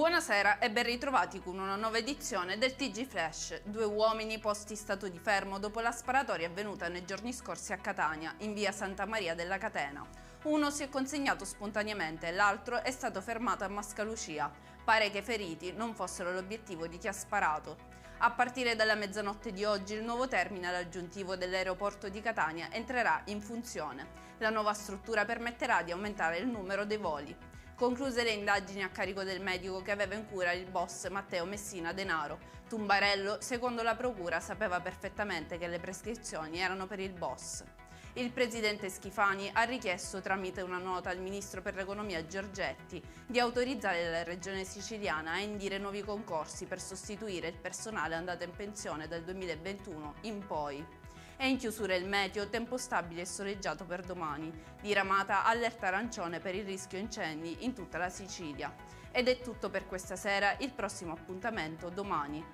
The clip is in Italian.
Buonasera e ben ritrovati con una nuova edizione del TG Flash. Due uomini posti in stato di fermo dopo la sparatoria avvenuta nei giorni scorsi a Catania, in via Santa Maria della Catena. Uno si è consegnato spontaneamente e l'altro è stato fermato a Mascalucia. Pare che i feriti non fossero l'obiettivo di chi ha sparato. A partire dalla mezzanotte di oggi il nuovo terminale aggiuntivo dell'aeroporto di Catania entrerà in funzione. La nuova struttura permetterà di aumentare il numero dei voli. Concluse le indagini a carico del medico che aveva in cura il boss Matteo Messina Denaro. Tumbarello, secondo la procura, sapeva perfettamente che le prescrizioni erano per il boss. Il presidente Schifani ha richiesto tramite una nota al ministro per l'economia Giorgetti di autorizzare la regione siciliana a indire nuovi concorsi per sostituire il personale andato in pensione dal 2021 in poi. È in chiusura il meteo, tempo stabile e soleggiato per domani. Diramata allerta arancione per il rischio incendi in tutta la Sicilia. Ed è tutto per questa sera, il prossimo appuntamento domani.